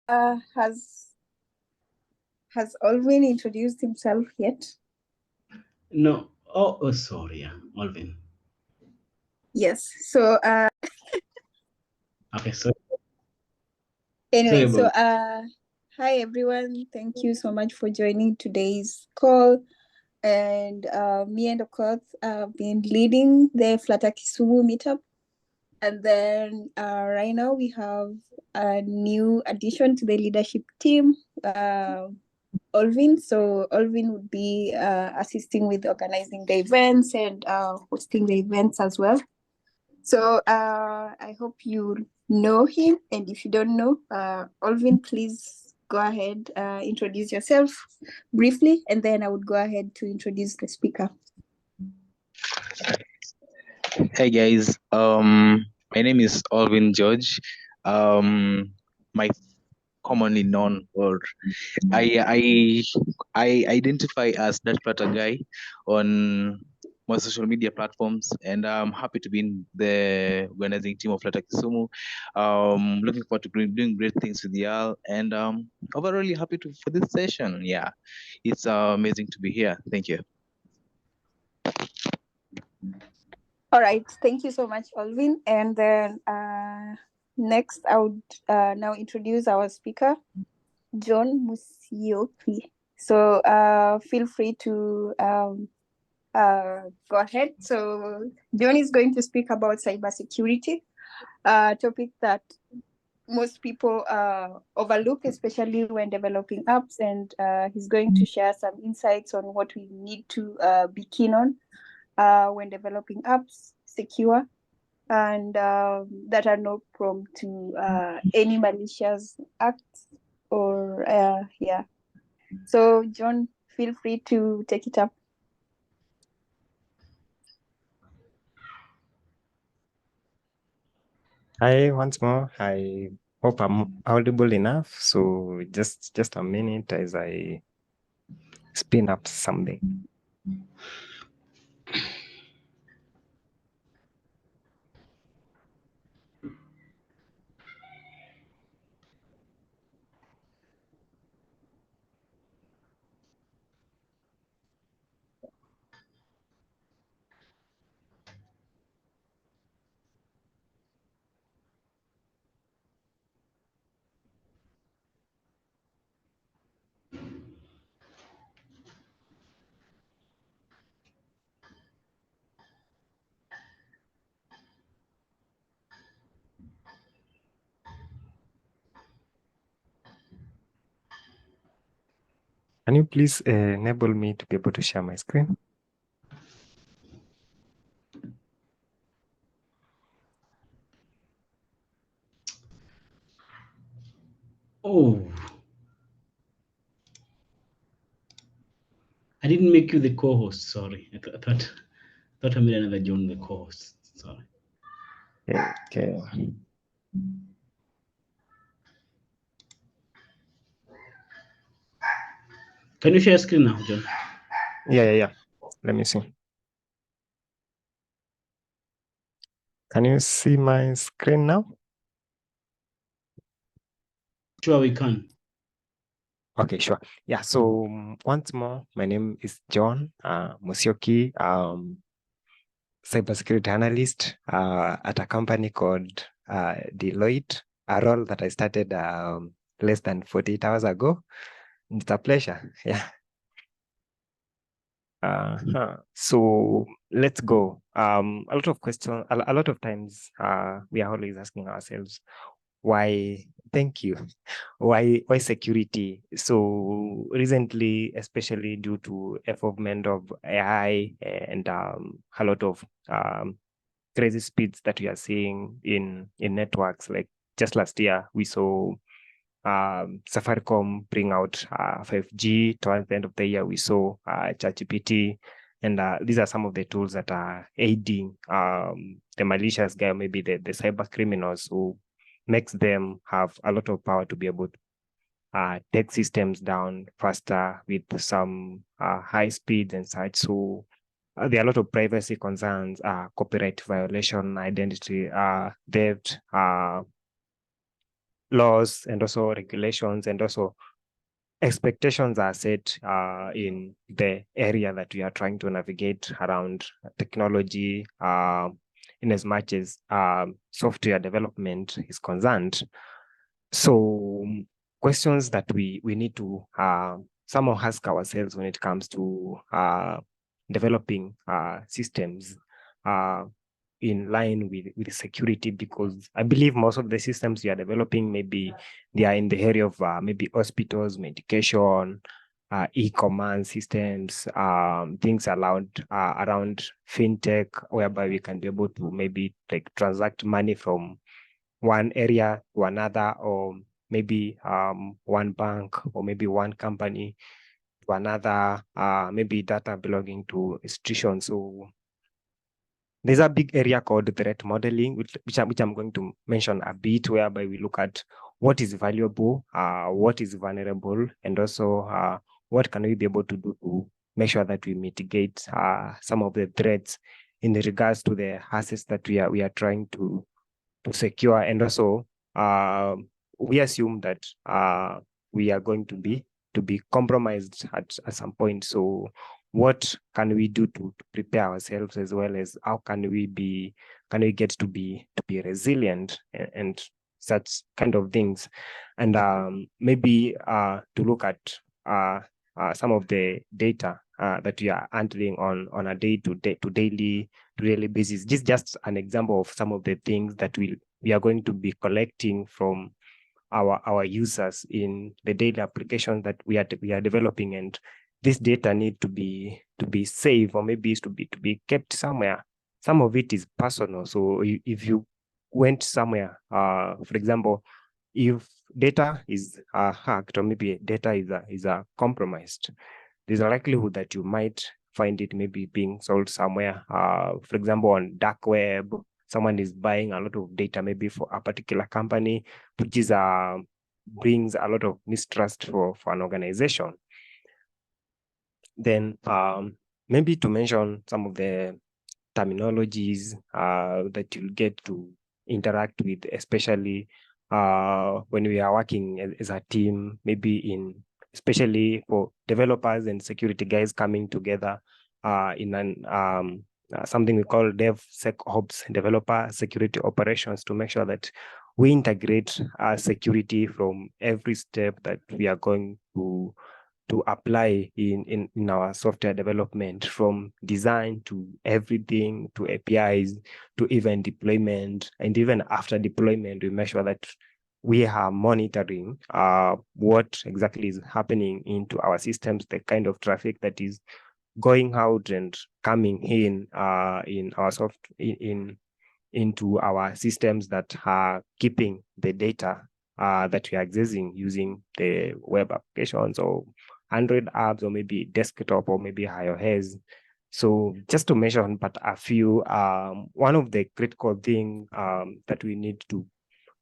Has Alvin introduced himself yet? No. Oh, sorry. Yeah, Alvin. Yes. So Okay, so sorry anyway, about. hi everyone. Thank you so much for joining today's call. And me and Okoth have been leading the Flutter Kisumu meetup. And then right now we have a new addition to the leadership team, Olvin. So Olvin would be assisting with organizing the events and hosting the events as well. So I hope you know him. And if you don't know, Olvin, please go ahead, introduce yourself briefly, and then I would go ahead to introduce the speaker. Hey guys, my name is Alvin George. My commonly known, or I identify as that Flutter guy on my social media platforms, and I'm happy to be in the organizing team of Flutter Kisumu. Looking forward to doing great things with y'all, and overall happy for this session. Yeah, it's amazing to be here. Thank you. All right, thank you so much, Olvin. And then next, I would now introduce our speaker, John Musyoki. So feel free to go ahead. So John is going to speak about cybersecurity, a topic that most people overlook, especially when developing apps. And he's going to share some insights on what we need to be keen on when developing apps, secure, and that are not prone to any malicious acts or yeah. So John, feel free to take it up. Hi, once more. I hope I'm audible enough. So just a minute as I spin up something. Can you please enable me to be able to share my screen? Oh, I didn't make you the co-host. Sorry, I thought I made another John the co-host. Sorry. Okay. Can you share screen now, John? Yeah. Let me see. Can you see my screen now? Sure, we can. Okay, sure. Yeah, so once more, my name is John Musyoki, cybersecurity analyst at a company called Deloitte, a role that I started less than 48 hours ago. It's a pleasure. Yeah. So let's go. A lot of questions, a lot of times we are always asking ourselves, why? Thank you. Why security? So recently, especially due to evolvement of AI and a lot of crazy speeds that we are seeing in networks, like just last year we saw Safaricom bring out 5G. Towards the end of the year, we saw ChatGPT, and these are some of the tools that are aiding the malicious guy, maybe the cyber criminals, who makes them have a lot of power to be able to take systems down faster with some high speeds and such. So there are a lot of privacy concerns, copyright violation, identity theft, laws and also regulations and also expectations are set in the area that we are trying to navigate around technology, in as much as software development is concerned. So questions that we need to somehow ask ourselves when it comes to developing systems in line with security, because I believe most of the systems we are developing, maybe they are in the area of maybe hospitals, medication, e-commerce systems, things around fintech, whereby we can be able to maybe like transact money from one area to another, or maybe one bank or maybe one company to another, maybe data belonging to institutions. So there's a big area called threat modeling, which I'm going to mention a bit, whereby we look at what is valuable, what is vulnerable, and also what can we be able to do to make sure that we mitigate some of the threats in regards to the assets that we are trying to secure. And also we assume that we are going to be compromised at some point. So what can we do to prepare ourselves, as well as how can we get to be resilient and such kind of things. And maybe to look at some of the data that we are handling on a daily basis. This is just an example of some of the things that we are going to be collecting from our users in the daily applications that we are developing, and this data need to be safe, or maybe is to be kept somewhere. Some of it is personal. So if you went somewhere, for example, if data is hacked, or maybe data is compromised, there's a likelihood that you might find it maybe being sold somewhere. For example, on dark web, someone is buying a lot of data maybe for a particular company, which is brings a lot of mistrust for an organization. Then maybe to mention some of the terminologies that you'll get to interact with, especially when we are working as a team, maybe especially for developers and security guys coming together in an something we call DevSecOps, developer security operations, to make sure that we integrate security from every step that we are going to apply in our software development, from design to everything, to APIs, to even deployment. And even after deployment, we make sure that we are monitoring what exactly is happening into our systems, the kind of traffic that is going out and coming in our into our systems that are keeping the data that we are accessing using the web applications or Android apps, or maybe desktop, or maybe iOS. So just to mention but a few, one of the critical thing that we need to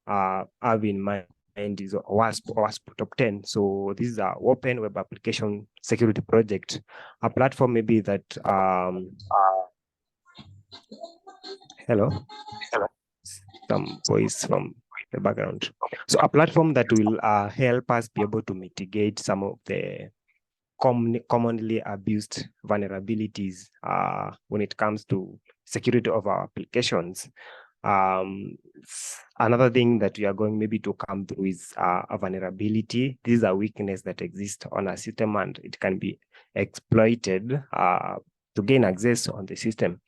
have in mind is WASP Top 10. So this is an open web application security project, a platform maybe that hello, some voice from the background. So a platform that will help us be able to mitigate some of the commonly abused vulnerabilities when it comes to security of our applications. Another thing that we are going maybe to come through is a vulnerability. This is a weakness that exists on a system, and it can be exploited to gain access on the system.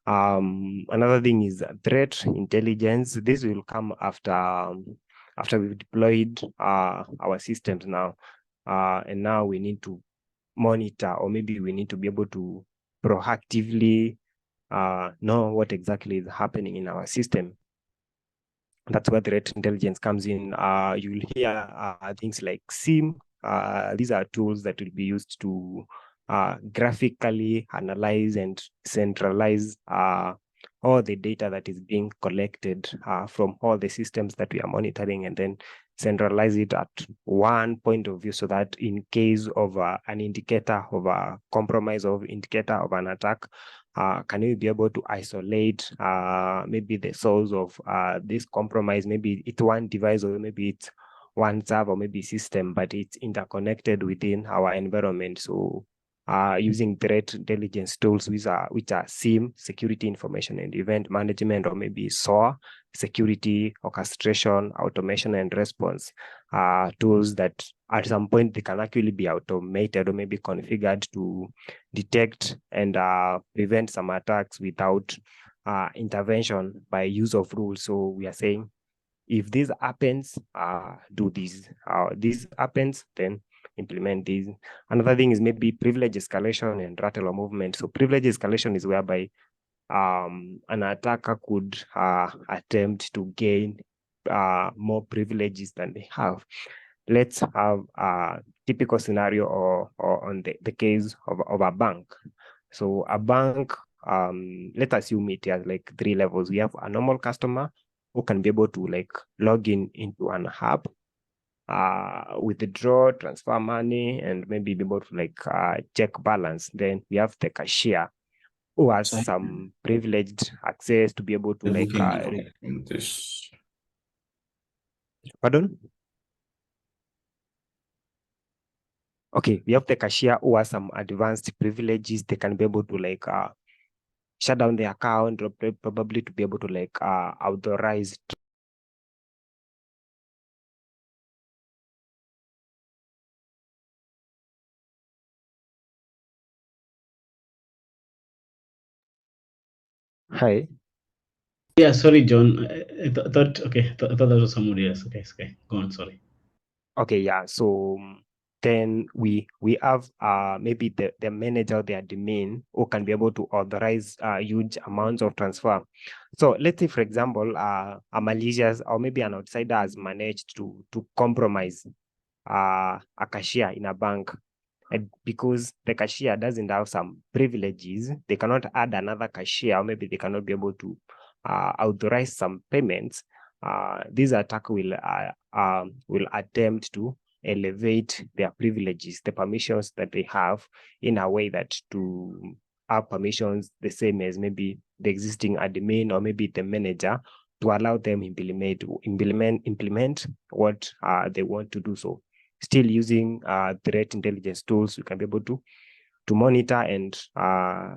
Another thing is threat intelligence. This will come after we've deployed our systems now, and now we need to monitor, or maybe we need to be able to proactively know what exactly is happening in our system. That's where threat intelligence comes in. You'll hear things like SIM. These are tools that will be used to graphically analyze and centralize all the data that is being collected from all the systems that we are monitoring, and then centralize it at one point of view, so that in case of an indicator of a compromise, of indicator of an attack, can we be able to isolate maybe the source of this compromise? Maybe it's one device, or maybe it's one server, or maybe system, but it's interconnected within our environment. So using threat intelligence tools, which are SIEM, security information and event management, or maybe SOAR, security orchestration, automation and response, tools that at some point they can actually be automated or maybe configured to detect and prevent some attacks without intervention by use of rules. So we are saying, if this happens, do this. This happens, then implement this. Another thing is maybe privilege escalation and rattler movement. So privilege escalation is whereby an attacker could attempt to gain more privileges than they have. Let's have a typical scenario or on the case of a bank. So a bank, let's assume it has like 3 levels. We have a normal customer who can be able to like log into an app, withdraw, transfer money, and maybe be able to like check balance. Then we have the cashier who has some privileged access to be able to like pardon? Okay, we have the cashier who has some advanced privileges. They can be able to like shut down the account, or probably to be able to like authorize. Hi. Yeah, sorry, John. I thought okay. I thought that was somebody else. Okay. Go on. Sorry. Okay, yeah. So then we have maybe the manager, the admin, who can be able to authorize huge amounts of transfer. So let's say, for example, a malicious or maybe an outsider has managed to compromise a cashier in a bank. And because the cashier doesn't have some privileges, they cannot add another cashier, or maybe they cannot be able to authorize some payments. This attack will attempt to elevate their privileges, the permissions that they have, in a way that to have permissions the same as maybe the existing admin or maybe the manager, to allow them implement what they want to do. So still using threat intelligence tools, we can be able to monitor and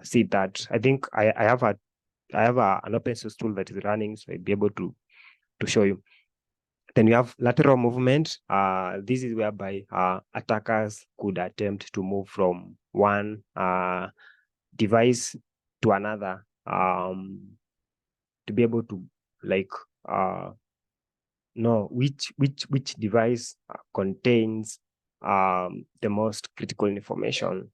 see that. I think I have an open source tool that is running, so I'll be able to show you. Then we have lateral movement. This is whereby attackers could attempt to move from one device to another, to be able to like know which device contains the most critical information.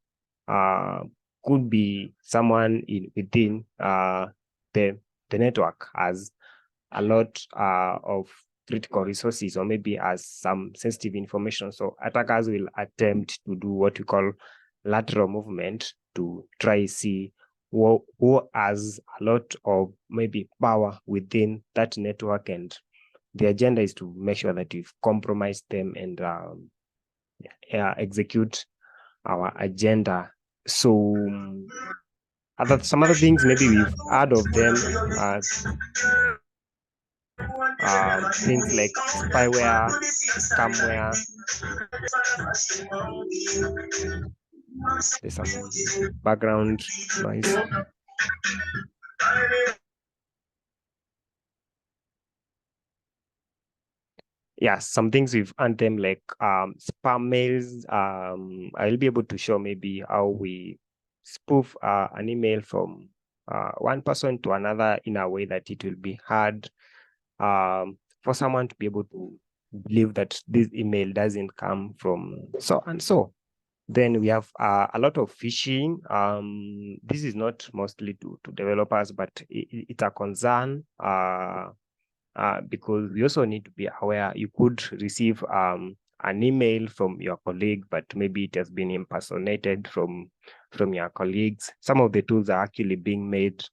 Could be someone within the network has a lot of critical resources, or maybe has some sensitive information. So attackers will attempt to do what we call lateral movement to try see who has a lot of maybe power within that network, and the agenda is to make sure that we've compromised them and execute our agenda. So some other things maybe we've heard of them, things like spyware, scamware. There's some background noise. Yeah, some things we've earned them, like spam mails. I'll be able to show maybe how we spoof an email from one person to another in a way that it will be hard for someone to be able to believe that this email doesn't come from so and so. Then we have a lot of phishing. This is not mostly to developers, but it's a concern. Because we also need to be aware. You could receive an email from your colleague, but maybe it has been impersonated from your colleagues. Some of the tools are actually being made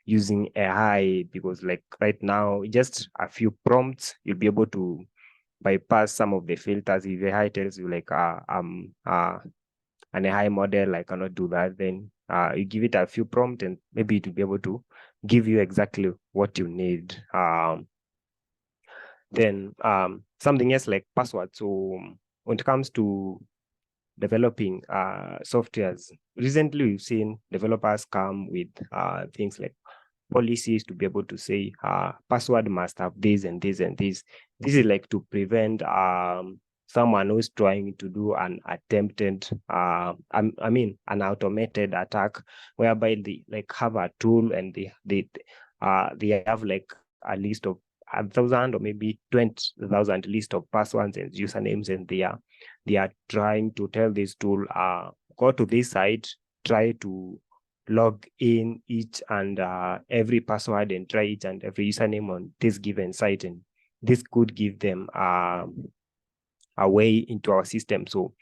using AI, because like right now, just a few prompts, you'll be able to bypass some of the filters. If AI tells you like an AI model, I cannot do that. Then you give it a few prompts and maybe it will be able to give you exactly what you need. Then something else like passwords. So when it comes to developing softwares, recently we've seen developers come with things like policies to be able to say password must have this and this and this. This is like to prevent someone who's trying to do an attempted, an automated attack, whereby they like have a tool and they have like a list of 1,000 or maybe 20,000 list of passwords and usernames, and they are trying to tell this tool, go to this site, try to log in each and every password and try each and every username on this given site, and this could give them a way into our system. So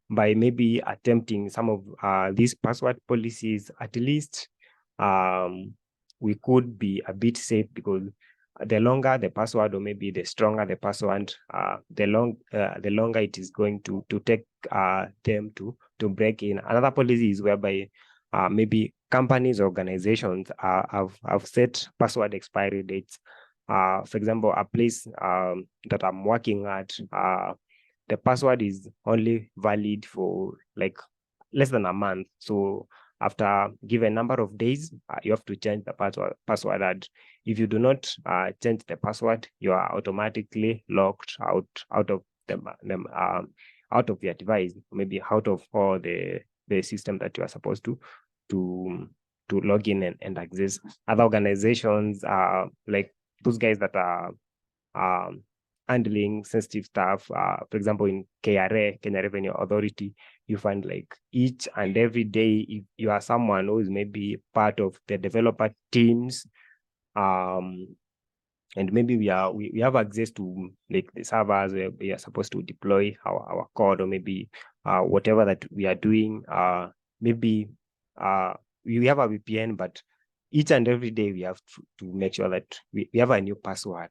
by maybe attempting some of these password policies, at least we could be a bit safe, because the longer the password, or maybe the stronger the password, the longer it is going to take them to break in. Another policy is whereby maybe companies, organizations have set password expiry dates. For example, a place that I'm working at, the password is only valid for like less than a month. So after given number of days, you have to change the password. And if you do not change the password, you are automatically locked out of out of your device, maybe out of all the system that you are supposed to log in and access. Other organizations, like those guys that are handling sensitive stuff, for example, in KRA, Kenya Revenue Authority, you find like each and every day, if you are someone who is maybe part of the developer teams, and maybe we have access to like the servers where we are supposed to deploy our code, or maybe whatever that we are doing, maybe we have a VPN, but each and every day we have to make sure that we have a new password,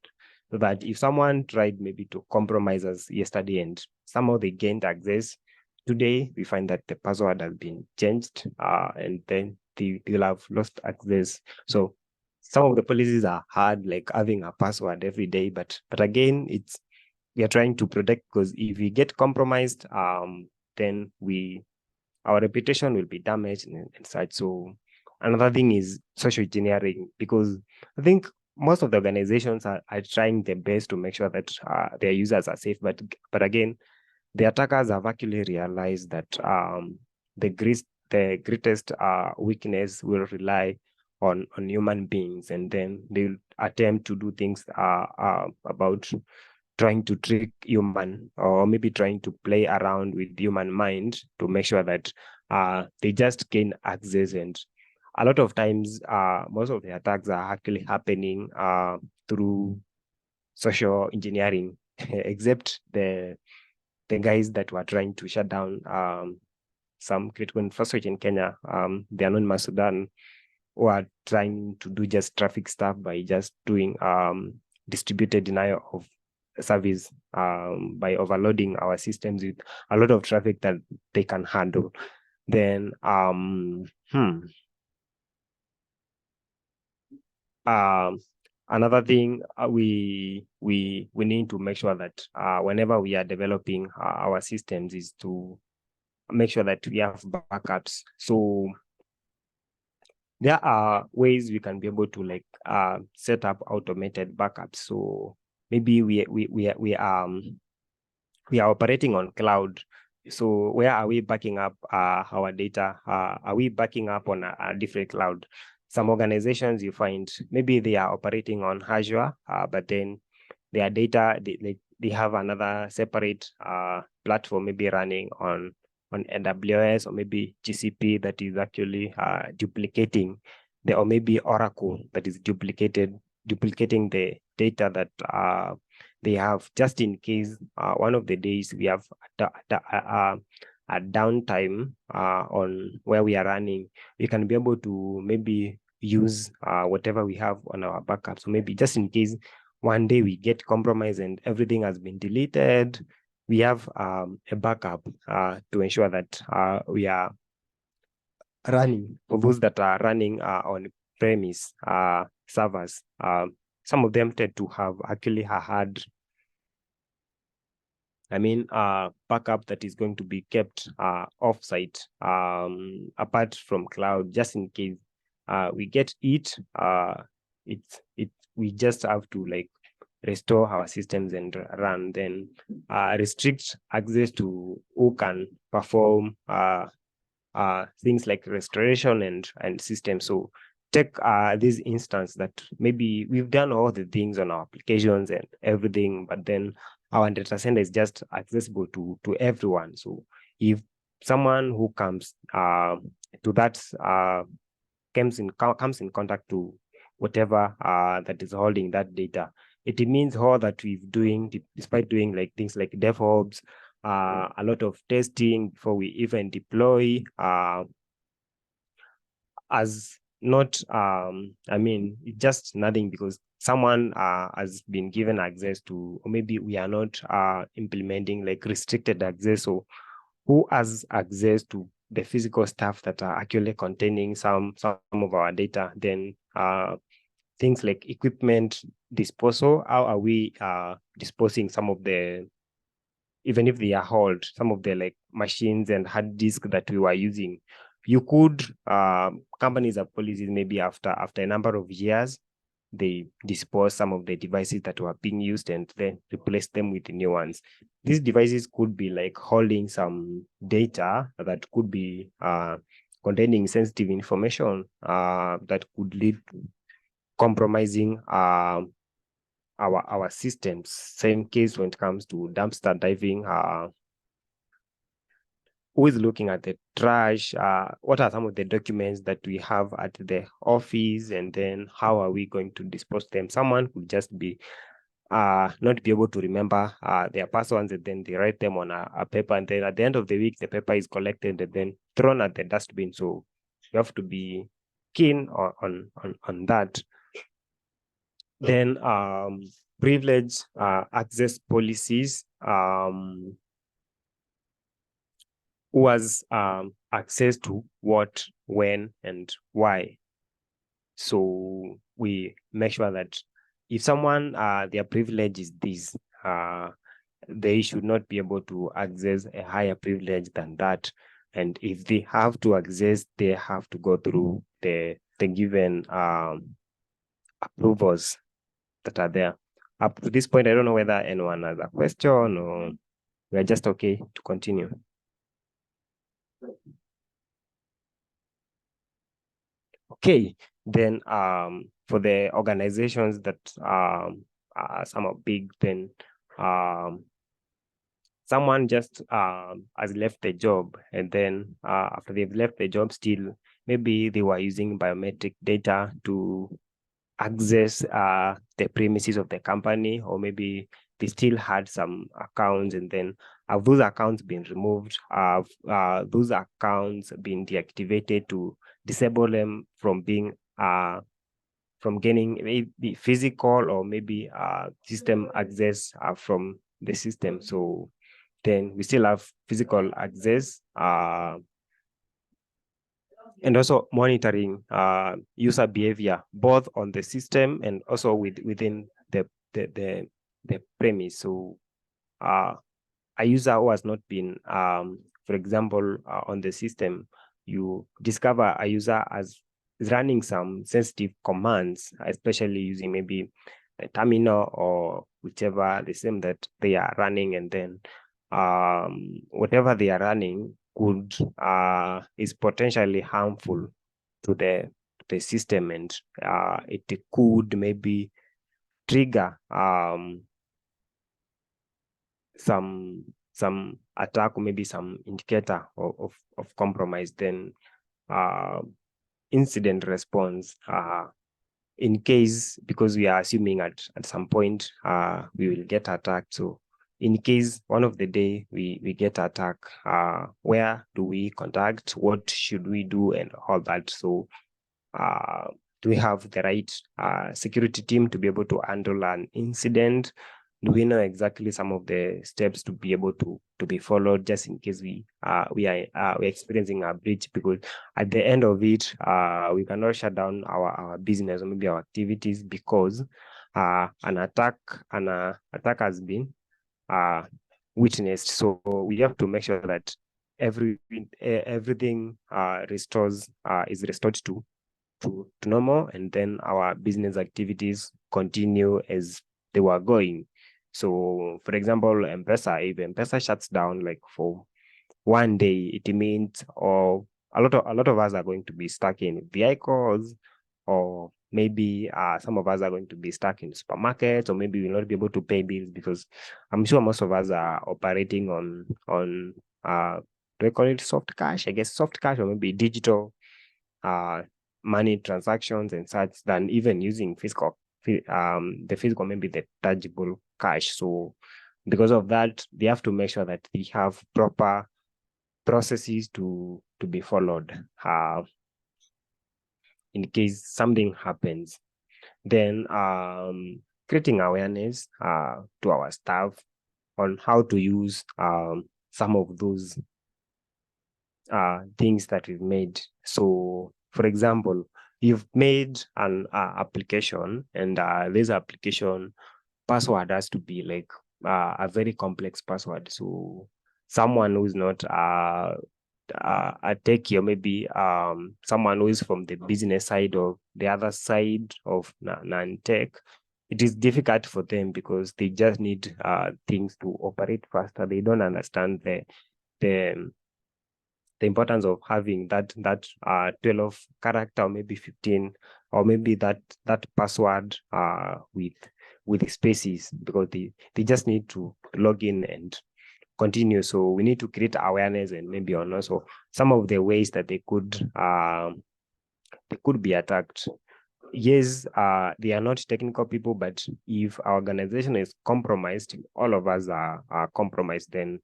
so that if someone tried maybe to compromise us yesterday and somehow they gained access, today we find that the password has been changed, and then they will have lost access. So some of the policies are hard, like having a password every day, but again, we are trying to protect, because if we get compromised, then our reputation will be damaged and such. So another thing is social engineering, because I think most of the organizations are trying their best to make sure that their users are safe, but again, the attackers have actually realized that the greatest weakness will rely on human beings, and then they'll attempt to do things about trying to trick human, or maybe trying to play around with human mind to make sure that they just gain access. And a lot of times, most of the attacks are actually happening through social engineering, except the guys that were trying to shut down some critical infrastructure in Kenya, the anonymous Sudan, who are trying to do just traffic stuff by just doing distributed denial of service by overloading our systems with a lot of traffic that they can handle. Then another thing, we need to make sure that whenever we are developing our systems, is to make sure that we have backups. So there are ways we can be able to like set up automated backups. So maybe we are operating on cloud. So where are we backing up our data? Are we backing up on a different cloud? Some organizations, you find maybe they are operating on Azure, but then their data, they have another separate platform, maybe running on AWS or maybe GCP, that is actually duplicating or maybe Oracle, that is duplicating the data that they have, just in case one of the days we have a downtime on where we are running, we can be able to maybe use whatever we have on our backup. So maybe just in case one day we get compromised and everything has been deleted, we have a backup to ensure that we are running, for those that are running on premise servers. Some of them tend to have actually a hard, backup that is going to be kept offsite, apart from cloud, just in case we get it. We just have to like restore our systems and run, then restrict access to who can perform things like restoration and systems. So take this instance that maybe we've done all the things on our applications and everything, but then our data center is just accessible to everyone. So if someone who comes to that comes in contact to whatever that is holding that data, it means all that we've doing, despite doing like things like DevOps, a lot of testing before we even deploy, as not it's just nothing, because someone has been given access to, or maybe we are not implementing like restricted access. So who has access to the physical stuff that are actually containing some of our data? Then things like equipment disposal, how are we disposing some of the, even if they are held, some of the like machines and hard disk that we were using? You could, companies have policies, maybe after a number of years, they dispose some of the devices that were being used and then replace them with new ones. These devices could be like holding some data that could be containing sensitive information that could lead to compromising our systems. Same case when it comes to dumpster diving. Who is looking at the trash? What are some of the documents that we have at the office, and then how are we going to dispose them? Someone could just be not be able to remember their passwords, and then they write them on a paper, and then at the end of the week the paper is collected and then thrown at the dustbin. So you have to be keen on that. Then privilege access policies. Who has access to what, when, and why? So we make sure that if someone their privilege is this, they should not be able to access a higher privilege than that. And if they have to access, they have to go through the given approvals that are there. Up to this point, I don't know whether anyone has a question, or we are just okay to continue. Okay, then for the organizations that some are big, then someone just has left the job, and then after they've left the job, still maybe they were using biometric data to access the premises of the company, or maybe they still had some accounts, and then have those accounts been removed? Have those accounts been deactivated to disable them from being from gaining maybe physical or maybe system access from the system? So then we still have physical access, and also monitoring user behavior, both on the system and also within the premise. So a user who has not been, for example, on the system, you discover a user is running some sensitive commands, especially using maybe a terminal or whichever the same that they are running, and then whatever they are running could is potentially harmful to the system, and it could maybe trigger some attack, or maybe some indicator of compromise. Then incident response, in case, because we are assuming at some point we will get attacked. So in case one of the day we get attacked, where do we contact? What should we do, and all that? So do we have the right security team to be able to handle an incident? do we know exactly some of the steps to be able to be followed, just in case we are experiencing a breach? Because at the end of it, we cannot shut down our business or maybe our activities because an attack has been witnessed. So we have to make sure that everything is restored to normal, and then our business activities continue as they were going. So, for example, M-Pesa, if M-Pesa shuts down like for one day, it means or a lot of us are going to be stuck in vehicles, or maybe some of us are going to be stuck in supermarkets, or maybe we'll not be able to pay bills, because I'm sure most of us are operating on do I call it soft cash? I guess soft cash, or maybe digital money transactions and such, than even using the physical, maybe the tangible cash. So because of that, they have to make sure that they have proper processes to be followed in case something happens. Then creating awareness to our staff on how to use some of those things that we've made. So, for example, you've made an application, and this application password has to be like a very complex password. So someone who is not a techie, or maybe someone who is from the business side or the other side of non-tech, it is difficult for them because they just need things to operate faster. They don't understand the importance of having that 12 character, or maybe 15, or maybe that password with spaces, because they just need to log in and continue. So we need to create awareness, and maybe on also some of the ways that they could be attacked. Yes, they are not technical people, but if our organization is compromised, all of us are compromised, then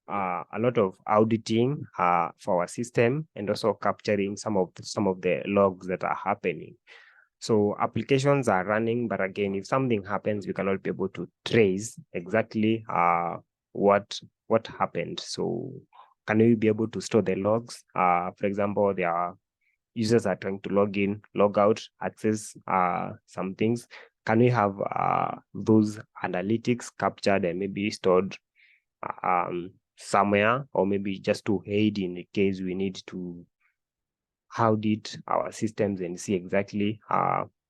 a lot of auditing for our system, and also capturing some of the logs that are happening. So applications are running, but again, if something happens, we cannot be able to trace exactly what happened. So can we be able to store the logs? For example, there are users are trying to log in, log out, access some things. Can we have those analytics captured and maybe stored somewhere, or maybe just to aid in case we need to audit our systems and see exactly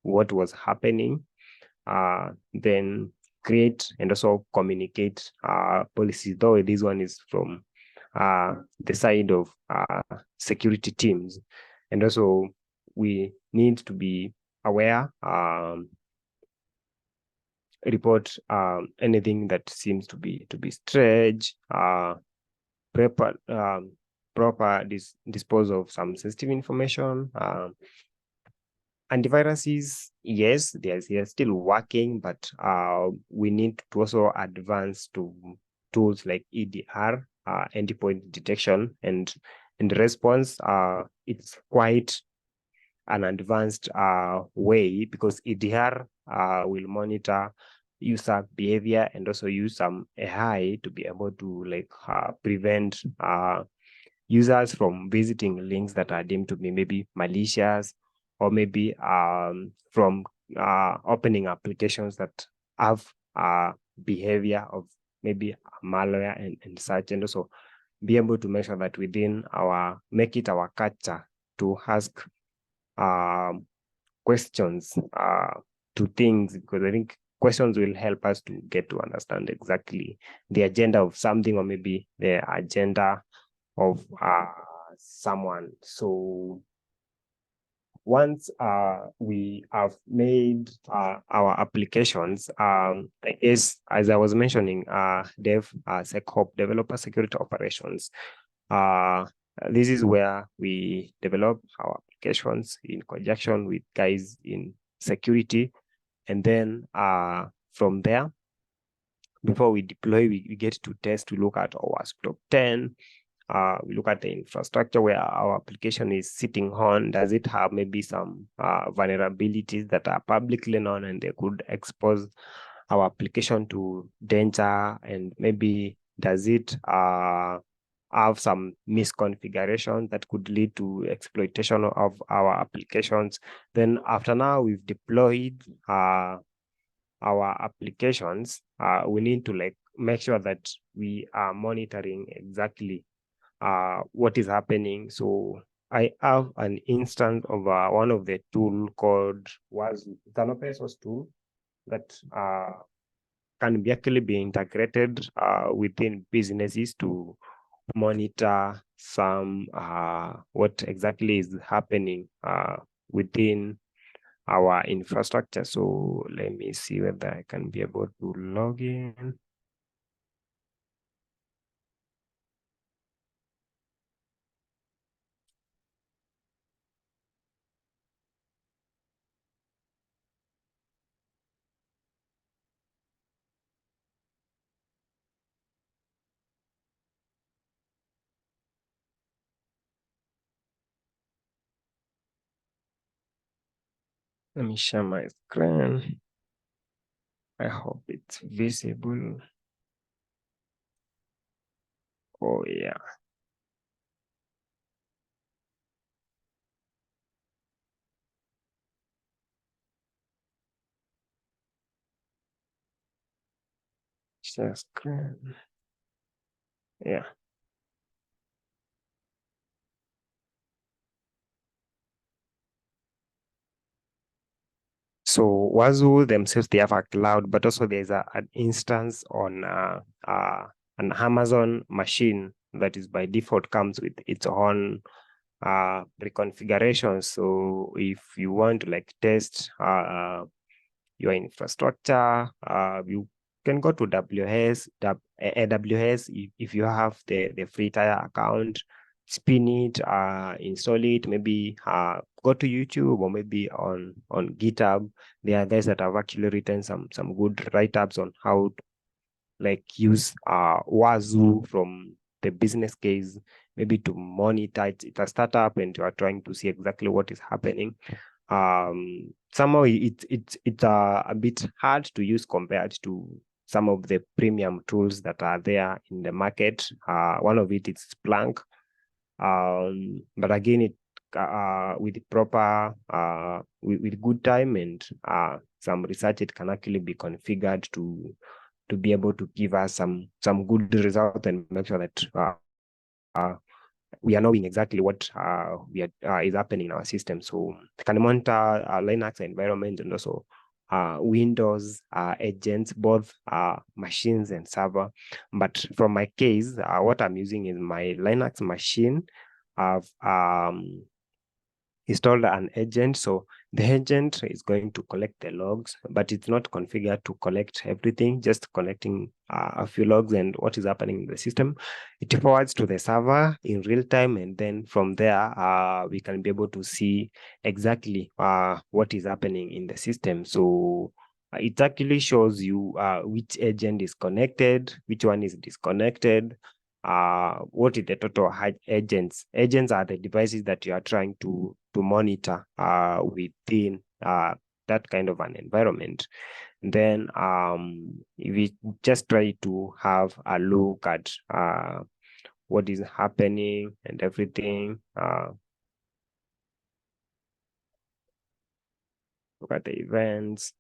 what was happening? Then create and also communicate policies, though this one is from the side of security teams. And also we need to be aware, report anything that seems to be strange, proper dispose of some sensitive information. Antiviruses, yes, they are still working, but we need to also advance to tools like EDR, endpoint detection and response. It's quite an advanced way, because EDR will monitor user behavior and also use some AI to be able to like prevent users from visiting links that are deemed to be maybe malicious, or maybe from opening applications that have behavior of maybe malware and such. And also be able to make sure that make it our culture to ask questions to things, because I think questions will help us to get to understand exactly the agenda of something, or maybe the agenda of someone. So once we have made our applications, as I was mentioning, DevSecOps, Developer Security Operations. This is where we develop our applications in conjunction with guys in security, and then from there, before we deploy, we get to test. We look at our top 10. We look at the infrastructure where our application is sitting on. Does it have maybe some vulnerabilities that are publicly known and they could expose our application to danger, and maybe does it have some misconfiguration that could lead to exploitation of our applications. Then after now we've deployed our applications, we need to like make sure that we are monitoring exactly what is happening. So I have an instance of one of the tool called Wazoo. It's an open source tool that can be actually be integrated within businesses to monitor some what exactly is happening within our infrastructure. So let me see whether I can be able to log in. Let me share my screen. I hope it's visible. Oh yeah. Share screen. Yeah. So Wazoo themselves, they have a cloud, but also there's an instance on an Amazon machine that is by default comes with its own reconfiguration. So if you want to like test your infrastructure, you can go to AWS if you have the free tier account, spin it, install it, maybe go to YouTube or maybe on GitHub. There are guys that have actually written some good write-ups on how to like use Wazoo from the business case, maybe to monitor it. It's a startup and you are trying to see exactly what is happening. Somehow it's a bit hard to use compared to some of the premium tools that are there in the market. One of it is Splunk, but again, it with proper with good time and some research, it can actually be configured to be able to give us some good result and make sure that we are knowing exactly what is happening in our system. So we can monitor Linux environment and also Windows agents, both machines and server. But from my case, what I'm using is my Linux machine. I've installed an agent. So the agent is going to collect the logs, but it's not configured to collect everything, just collecting a few logs and what is happening in the system. It forwards to the server in real time. And then from there, we can be able to see exactly what is happening in the system. So it actually shows you which agent is connected, which one is disconnected, what is the total agents. Agents are the devices that you are trying to monitor within that kind of an environment. Then we just try to have a look at what is happening and everything. Look at the events.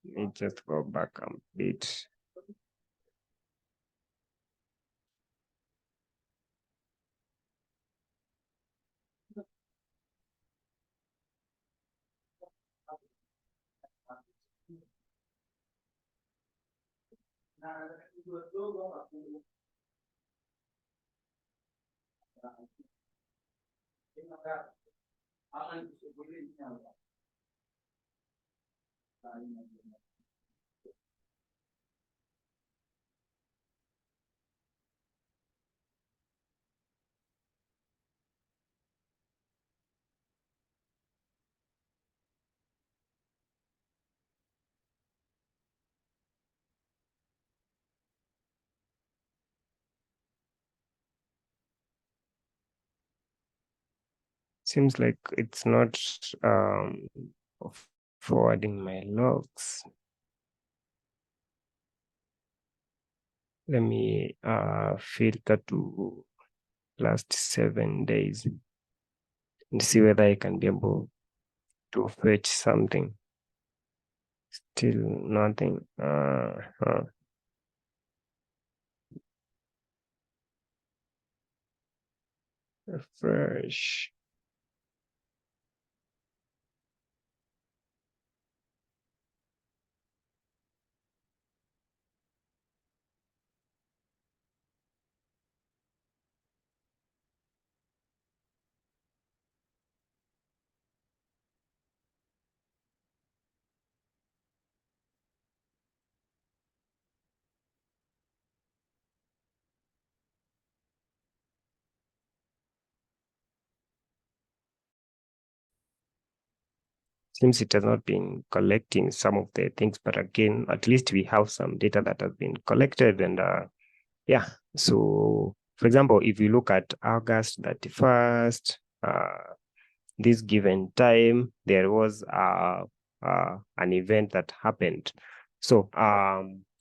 Let me just go back a bit. Seems like it's not forwarding my logs. Let me filter to last 7 days and see whether I can be able to fetch something. Still nothing. Refresh. Seems it has not been collecting some of the things, but again, at least we have some data that has been collected. And yeah, so for example, if you look at August 31st, this given time, there was an event that happened. So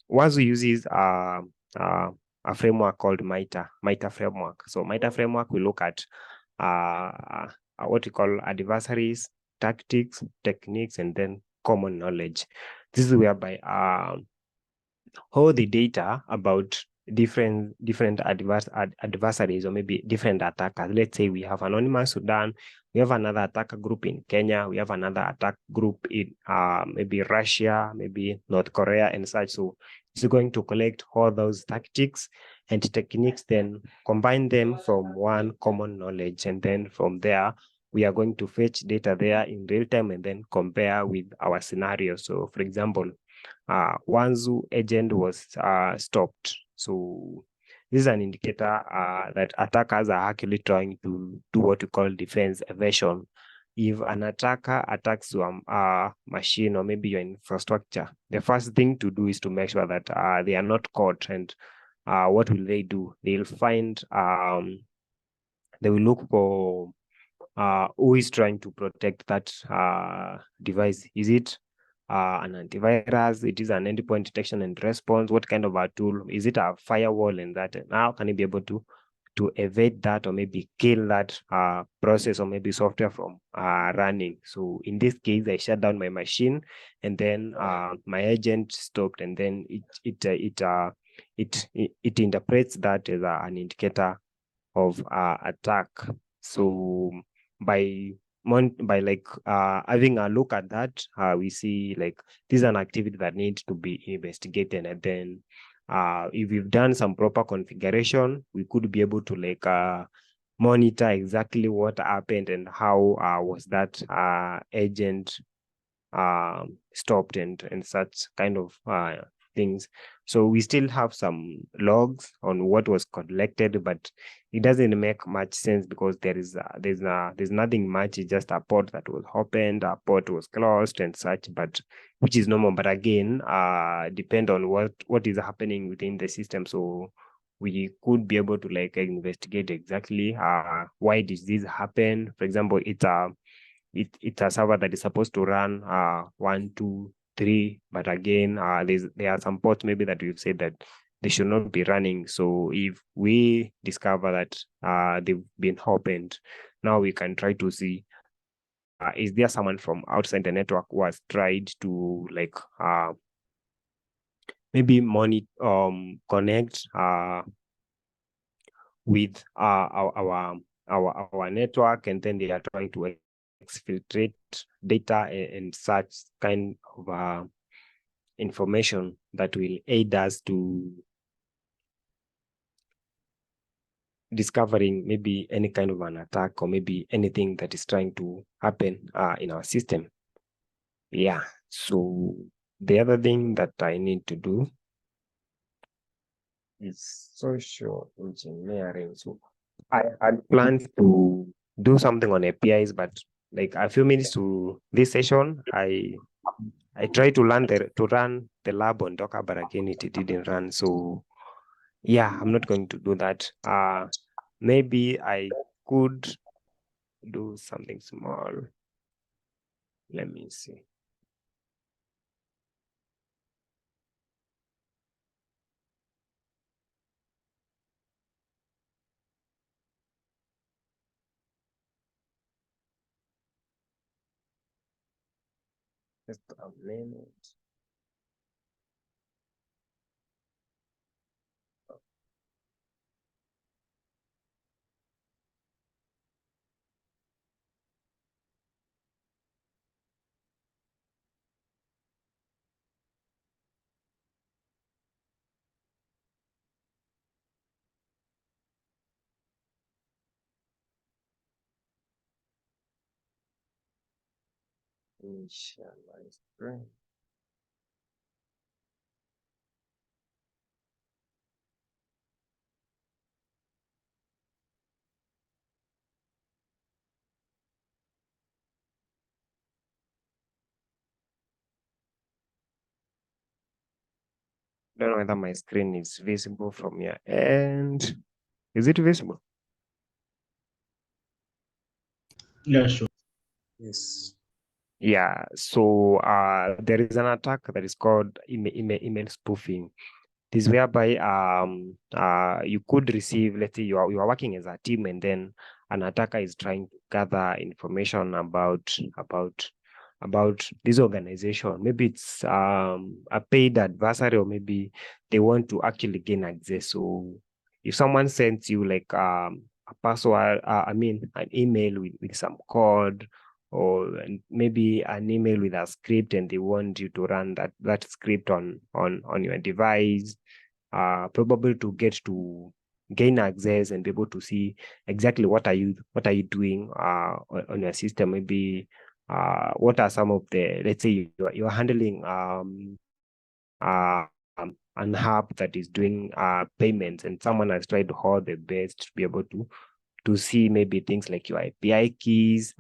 Wazu uses a framework called MITRE framework. So MITRE framework, we look at what we call adversaries, tactics, techniques, and then common knowledge. This is whereby all the data about different adversaries or maybe different attackers. Let's say we have anonymous Sudan, we have another attacker group in Kenya, we have another attack group in maybe Russia, maybe North Korea and such. So it's going to collect all those tactics and techniques, then combine them from one common knowledge. And then from there, we are going to fetch data there in real time and then compare with our scenario. So for example, Wanzu agent was stopped. So this is an indicator that attackers are actually trying to do what we call defense evasion. If an attacker attacks your machine or maybe your infrastructure, the first thing to do is to make sure that they are not caught. And what will they do? They'll find, they will look for who is trying to protect that device. Is it an antivirus? It is an endpoint detection and response? What kind of a tool? Is it a firewall? And that now can you be able to evade that or maybe kill that process or maybe software from running? So in this case, I shut down my machine and then my agent stopped, and then it interprets that as an indicator of attack. So by like having a look at that, we see like this is an activity that needs to be investigated. And then if we've done some proper configuration, we could be able to like monitor exactly what happened and how was that agent stopped and such kind of things. So we still have some logs on what was collected, but it doesn't make much sense because there's nothing much. It's just a port that was opened, a port was closed and such, but which is normal. But again, depend on what is happening within the system. So we could be able to like investigate exactly why did this happen. For example, it's a server that is supposed to run 1, 2, 3, but again, there are some ports maybe that we've said that they should not be running. So if we discover that they've been opened, now we can try to see is there someone from outside the network who has tried to like maybe connect with our network, and then they are trying to exfiltrate data and such kind of information that will aid us to discovering maybe any kind of an attack or maybe anything that is trying to happen in our system. Yeah, so the other thing that I need to do is social engineering. So I had planned to do something on APIs, but like a few minutes to this session, I tried to run the lab on Docker, but again it didn't run. So yeah, I'm not going to do that. Maybe I could do something small. Let me see. Just a minute. Share my screen. Don't know whether my screen is visible from here. And is it visible? Yeah, sure. Yes. Yeah. So there is an attack that is called email spoofing. It is whereby you could receive, let's say you are working as a team, and then an attacker is trying to gather information about this organization. Maybe it's a paid adversary, or maybe they want to actually gain access. So if someone sends you like a password, an email with some code, or maybe an email with a script, and they want you to run that script on your device, probably to get to gain access and be able to see exactly what are you doing on your system. Maybe what are some of the, let's say you're handling an app that is doing payments, and someone has tried to hold the best to be able to see maybe things like your API keys,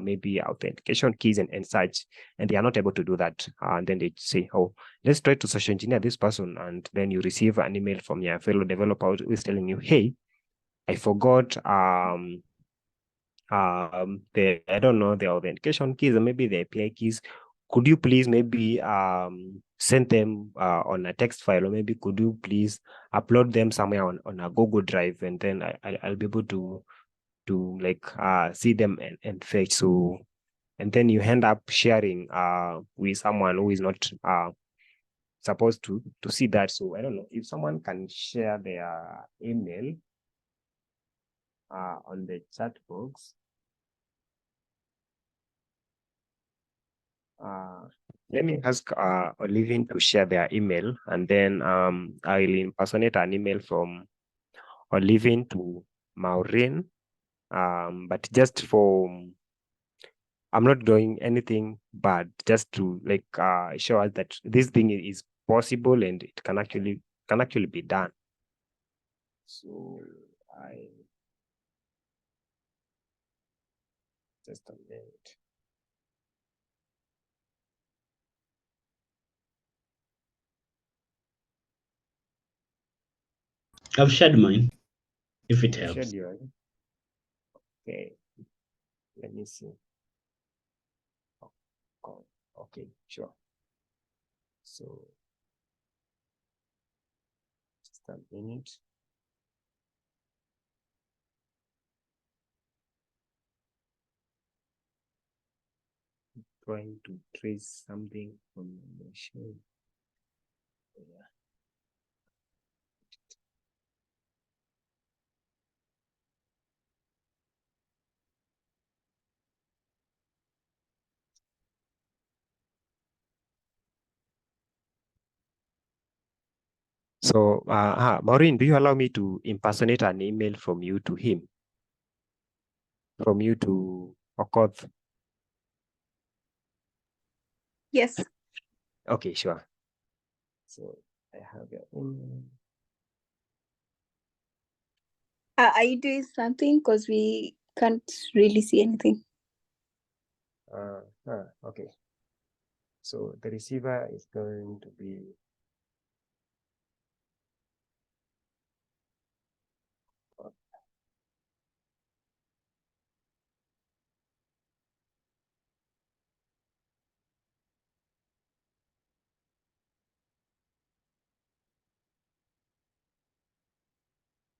maybe authentication keys and such, and they are not able to do that. And then they say, oh, let's try to social engineer this person. And then you receive an email from your fellow developer who is telling you, hey, I forgot I don't know, the authentication keys or maybe the API keys. Could you please maybe send them on a text file, or maybe could you please upload them somewhere on a Google Drive, and then I'll be able to like see them and fetch. So, and then you end up sharing with someone who is not supposed to see that. So I don't know if someone can share their email on the chat box. Let me ask Olivin to share their email, and then I'll impersonate an email from Olivin to Maureen. But just for, I'm not doing anything bad, just to like show us that this thing is possible and it can actually be done. So I just a minute. I've shared mine, if it You helps. shared your, okay. Let me see. Oh, okay, sure. So just a minute. Trying to trace something from the machine. Yeah. So, Maureen, do you allow me to impersonate an email from you to him? From you to Okoth? Yes. Okay, sure. So I have your email. Are you doing something? Because we can't really see anything. Okay. So the receiver is going to be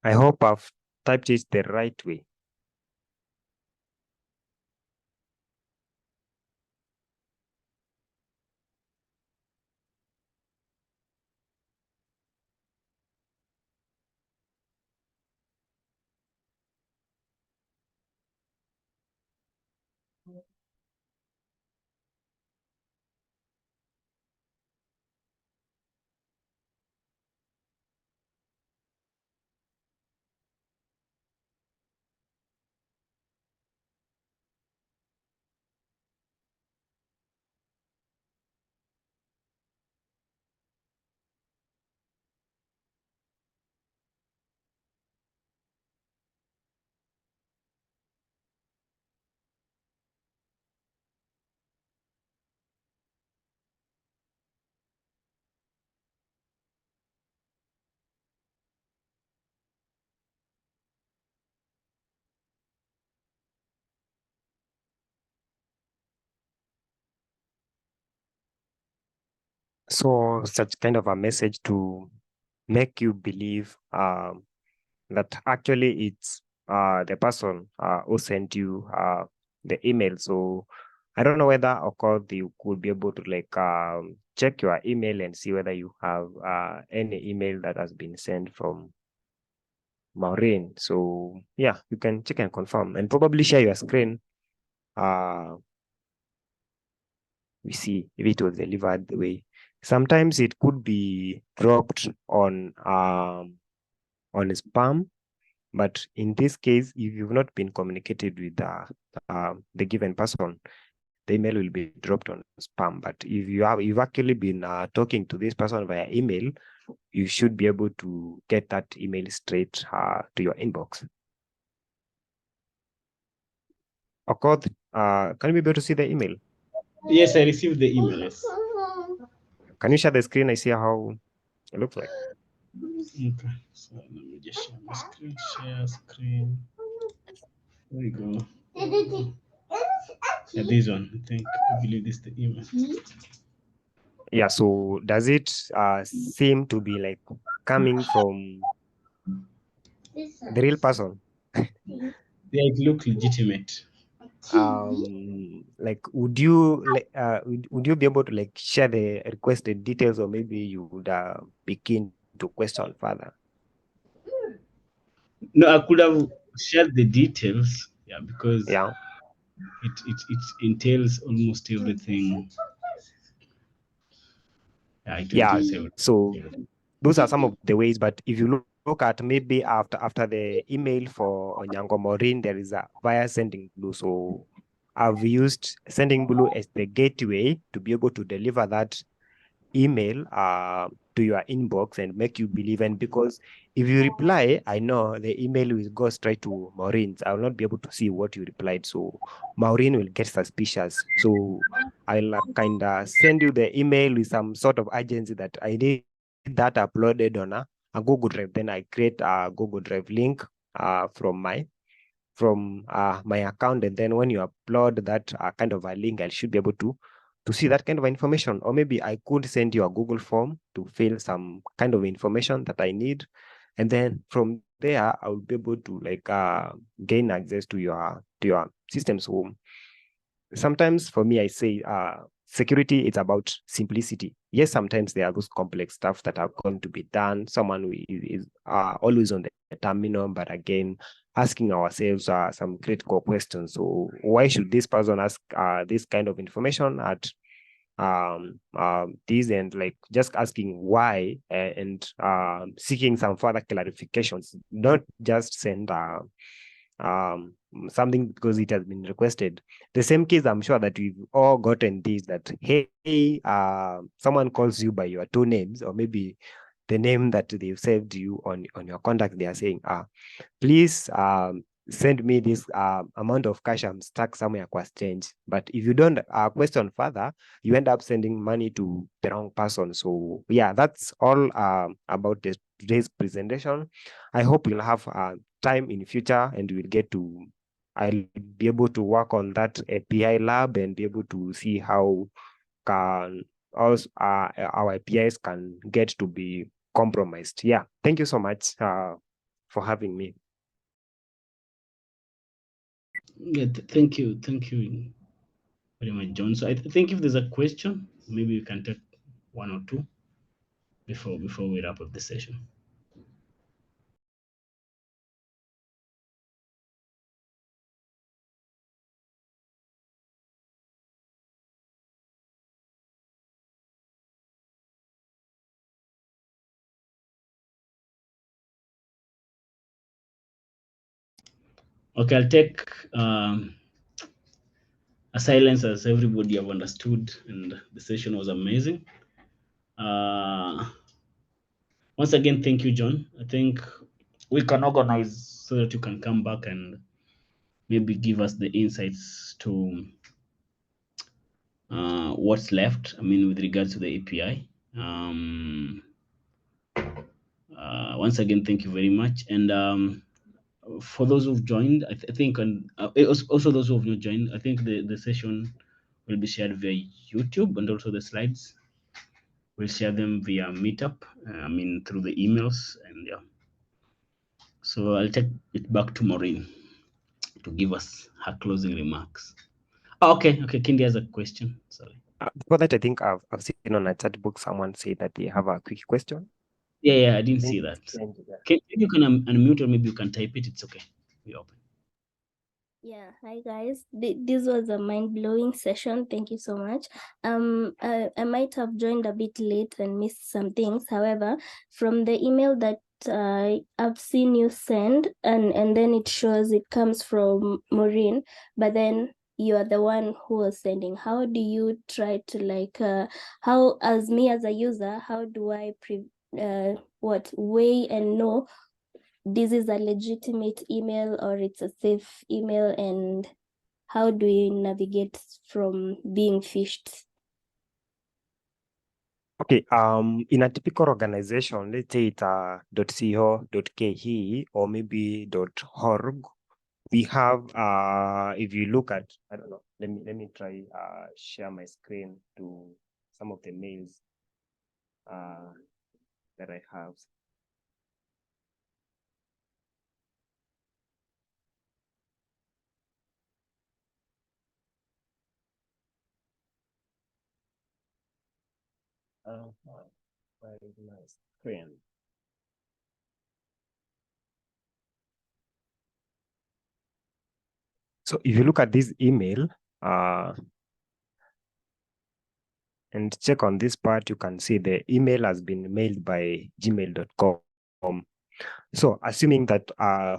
I hope I've typed it the right way. So such kind of a message to make you believe that actually it's the person who sent you the email. So I don't know whether, of course, you could be able to like check your email and see whether you have any email that has been sent from Maureen. So yeah, you can check and confirm and probably share your screen. We see if it was delivered the way. Sometimes it could be dropped on spam, but in this case, if you've not been communicated with the given person, the email will be dropped on spam. But if you've actually been talking to this person via email, you should be able to get that email straight to your inbox. Okoth, can you be able to see the email? Yes, I received the email. Yes. Can you share the screen? I see how it looks like. Okay. So let me just share my screen. Share screen. There we go. Yeah, this one. I believe this is the email. Yeah, so does it seem to be like coming from the real person? Yeah, it look legitimate. Like would you would you be able to like share the requested details, or maybe you would begin to question further? No, I could have shared the details. Yeah, because Yeah. it entails almost everything. Yeah, it Yeah, entails everything. so those are some of the ways, but if you look at maybe after the email for Onyango Maureen, there is a via Sending Blue. So I've used Sending Blue as the gateway to be able to deliver that email to your inbox and make you believe. And because if you reply, I know the email will go straight to Maureen's. I will not be able to see what you replied. So Maureen will get suspicious. So I'll kind of send you the email with some sort of urgency that I need that uploaded on a Google Drive. Then I create a Google Drive link from my account, and then when you upload that kind of a link, I should be able to see that kind of information. Or maybe I could send you a Google form to fill some kind of information that I need, and then from there I will be able to like gain access to your system. So sometimes for me, I say security is about simplicity. Yes, sometimes there are those complex stuff that are going to be done. Someone who is always on the terminal, but again, asking ourselves some critical questions. So why should this person ask this kind of information at this, and like just asking why and seeking some further clarifications, not just send something because it has been requested. The same case, I'm sure that we've all gotten this, that hey, someone calls you by your two names, or maybe the name that they've saved you on your contact. They are saying, please send me this amount of cash. I'm stuck somewhere kwa change. But if you don't question further, you end up sending money to the wrong person. So yeah, that's all about today's presentation. I hope you'll have time in future, and we'll get to I'll be able to work on that API lab and be able to see how can also our APIs can get to be compromised. Yeah, thank you so much for having me. Yeah, thank you very much, John. So I think if there's a question, maybe we can take one or two before we wrap up the session. Okay, I'll take a silence as everybody have understood, and the session was amazing. Once again, thank you, John. I think we can organize so that you can come back and maybe give us the insights to what's left. I mean, with regards to the API. Once again, thank you very much. And for those who've joined, I think, and also those who have not joined, I think the session will be shared via YouTube, and also the slides. We'll share them via Meetup, I mean, through the emails. And yeah. So I'll take it back to Maureen to give us her closing remarks. Oh, okay, Kindi has a question. Sorry. Before that, I think I've seen on a chat book someone say that they have a quick question. Yeah, I didn't see that. You can unmute, or maybe you can type it. It's okay. We open. Yeah, hi guys. This was a mind-blowing session. Thank you so much. I might have joined a bit late and missed some things. However, from the email that I've seen you send, and then it shows it comes from Maureen, but then you are the one who was sending. How do you try to how, as me as a user, how do I weigh and know this is a legitimate email or it's a safe email, and how do we navigate from being phished? Okay, in a typical organization, let's say it's .co.ke or maybe .org, we have, if you look at, I don't know, let me try share my screen to some of the mails that I have. Where is my screen? So if you look at this email and check on this part, you can see the email has been mailed by gmail.com. So assuming that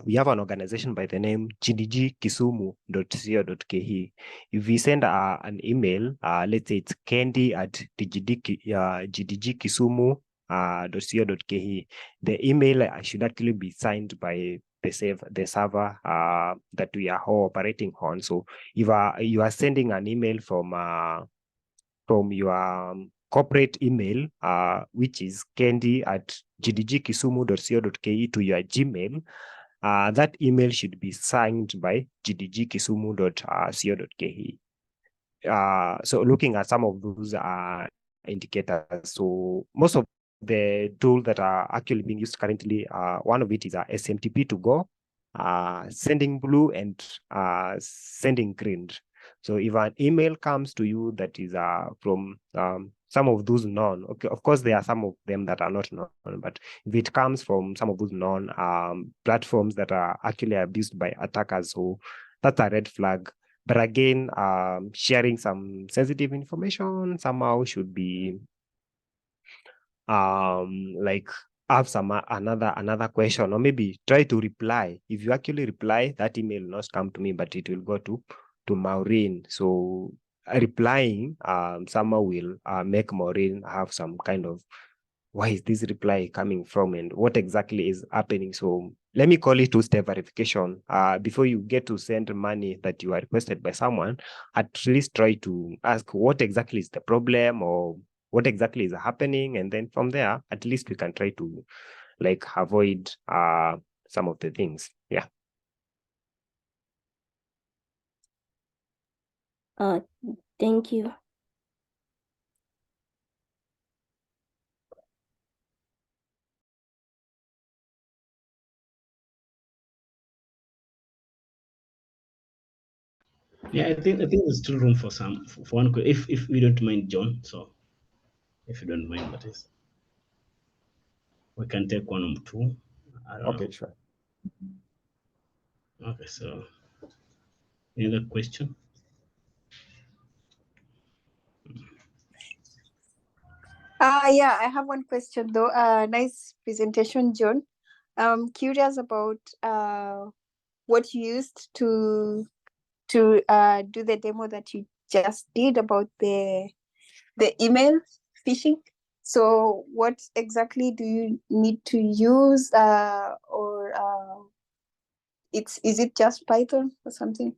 we have an organization by the name gdgkisumu.co.ke, if we send an email, let's say it's candy@gdgkisumu.co.ke, the email should actually be signed by the server that we are all operating on. So if you are sending an email from your corporate email, which is candy@gdgkisumu.co.ke to your Gmail, that email should be signed by gdgkisumu.co.ke. So looking at some of those indicators, so most of the tools that are actually being used currently, one of it is SMTP to go, sending blue, and sending green. So if an email comes to you that is from some of those known, okay, of course there are some of them that are not known, but if it comes from some of those known platforms that are actually abused by attackers, so that's a red flag. But again, sharing some sensitive information somehow should be like have some another question, or maybe try to reply. If you actually reply, that email will not come to me, but it will go to Maureen. So replying somehow will make Maureen have some kind of, why is this reply coming from and what exactly is happening? So let me call it two-step verification. Before you get to send money that you are requested by someone, at least try to ask what exactly is the problem or what exactly is happening. And then from there, at least we can try to like avoid some of the things. Yeah. Thank you. Yeah, I think there's still room for for one. If we don't mind, John. So if you don't mind, that is, we can take one or two. I don't Okay, sure. know. Okay, so any other question? Yeah, I have one question though. Nice presentation, John. I'm curious about what you used to do the demo that you just did about the email phishing. So what exactly do you need to use, or is it just Python or something?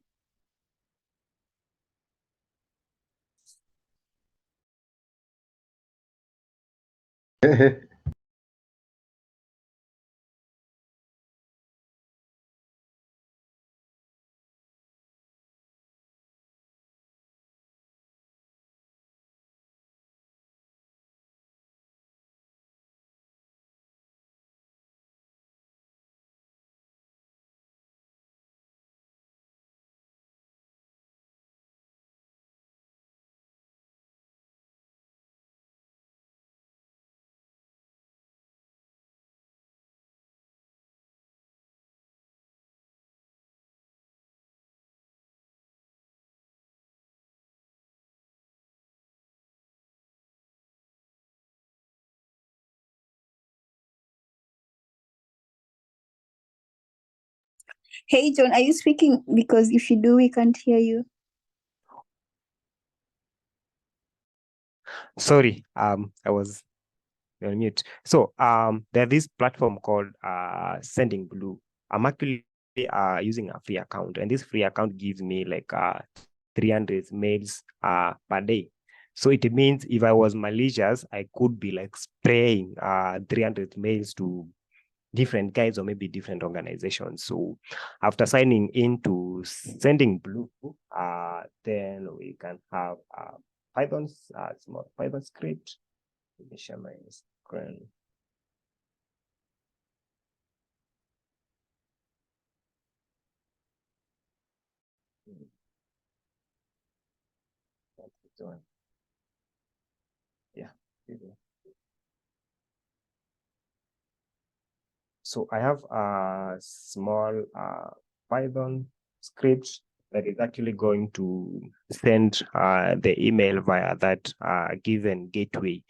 Hey, John, are you speaking? Because if you do, we can't hear you. Sorry, I was on mute. So there's this platform called Sending Blue. I'm actually using a free account, and this free account gives me like 300 mails per day. So it means if I was malicious, I could be like spraying 300 mails to different guys or maybe different organizations. So after signing into Sending Blue, then we can have Python's small Python script. Let me share my screen. Yeah. So I have a small Python script that is actually going to send the email via that given gateway.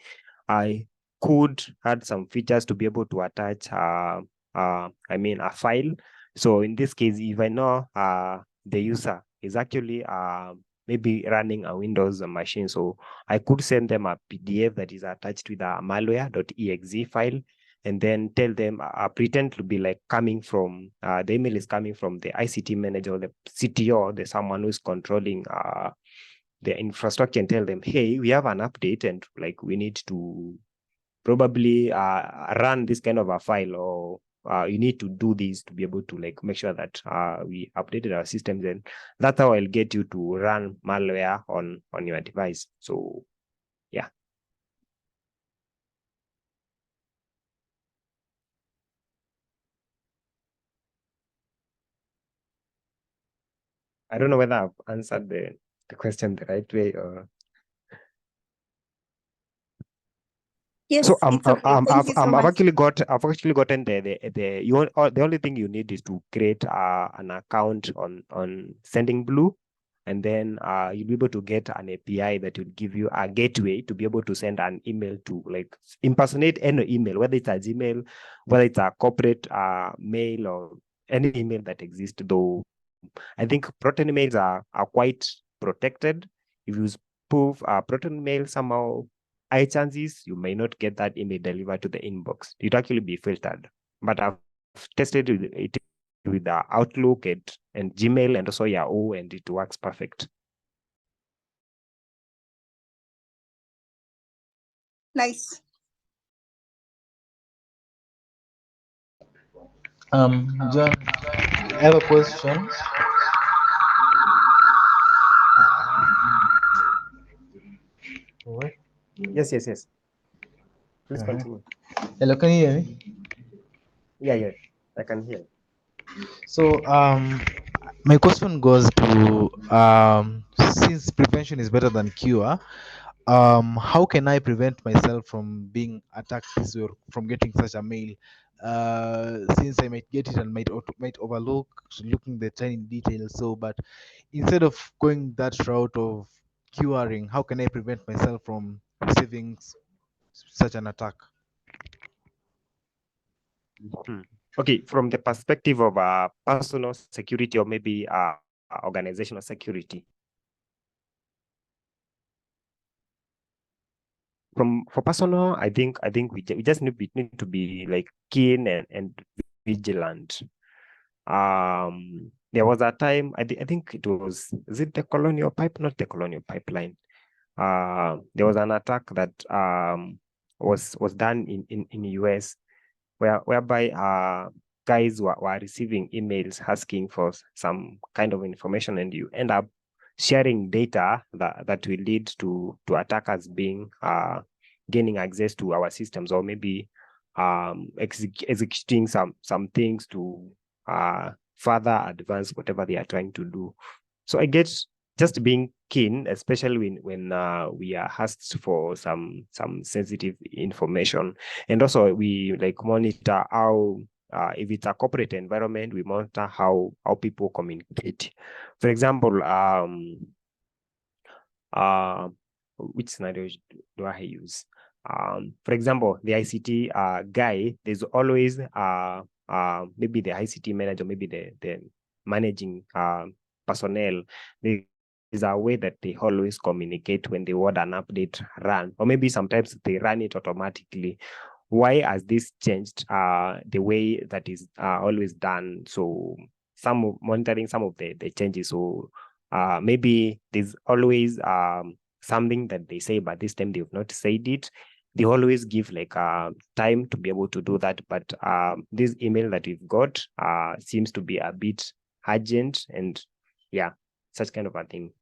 I could add some features to be able to attach, a file. So in this case, if I know the user is actually maybe running a Windows machine, so I could send them a PDF that is attached with a malware.exe file, and then tell them, pretend to be like coming from, the email is coming from the ICT manager or the CTO, the someone who's controlling the infrastructure, and tell them, hey, we have an update and like we need to probably run this kind of a file, or you need to do this to be able to like make sure that we updated our systems, and that's how I'll get you to run malware on your device. So yeah. I don't know whether I've answered the question the right way or. Yes, So it's okay. Thank you so I've much. actually gotten the only thing you need is to create an account on Sending Blue, and then you'll be able to get an API that will give you a gateway to be able to send an email to like impersonate any email, whether it's a Gmail, whether it's a corporate mail, or any email that exists. Though I think Proton emails are quite protected. If you spoof Proton mail somehow, high chances you may not get that email delivered to the inbox. It actually be filtered. But I've tested it with the Outlook and Gmail and also Yahoo, and it works perfect. Nice. John, I have a question. What? Yes. Please continue. Hello, can you hear me? Yeah, I can hear. So My question goes to since prevention is better than cure, how can I prevent myself from being attacked this way or from getting such a mail? Since I might get it and might overlook looking the tiny details. So, but instead of going that route of curing, how can I prevent myself from receiving such an attack? Okay, from the perspective of personal security or maybe organizational security. For personal, I think we just need to be like keen and vigilant. There was a time I think it was, is it the colonial pipe, not the colonial pipeline. There was an attack that was done in the US whereby guys were receiving emails asking for some kind of information, and you end up sharing data that will lead to attackers being gaining access to our systems, or maybe executing some things to further advance whatever they are trying to do. So I guess just being keen, especially when we are asked for some sensitive information, and also we like monitor how if it's a corporate environment, we monitor how people communicate. For example, which scenario do I use? For example, the ICT guy, there's always maybe the ICT manager, maybe the managing personnel. There's a way that they always communicate when they want an update run, or maybe sometimes they run it automatically. Why has this changed the way that is always done? So monitoring some of the changes. So maybe there's always something that they say, but this time they've not said it. They always give like time to be able to do that. But this email that we've got seems to be a bit urgent, and yeah, such kind of a thing.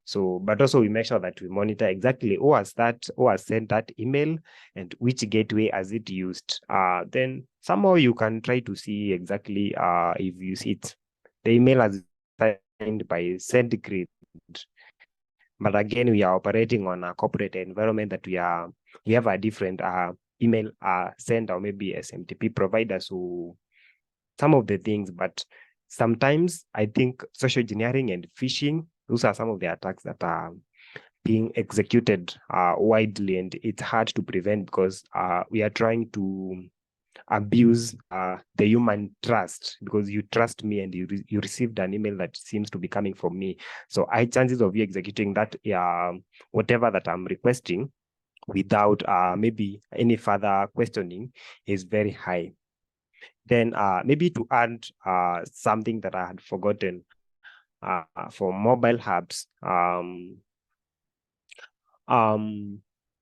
So, but also we make sure that we monitor exactly who has sent that email and which gateway has it used. Then somehow you can try to see exactly if you see it. The email has signed by SendGrid. But again, we are operating on a corporate environment that we have a different email sender or maybe SMTP providers who some of the things, but sometimes I think social engineering and phishing, those are some of the attacks that are being executed widely, and it's hard to prevent because we are trying to abuse the human trust, because you trust me and you received an email that seems to be coming from me. So high chances of you executing that whatever that I'm requesting without maybe any further questioning is very high. Then maybe to add something that I had forgotten for mobile hubs. When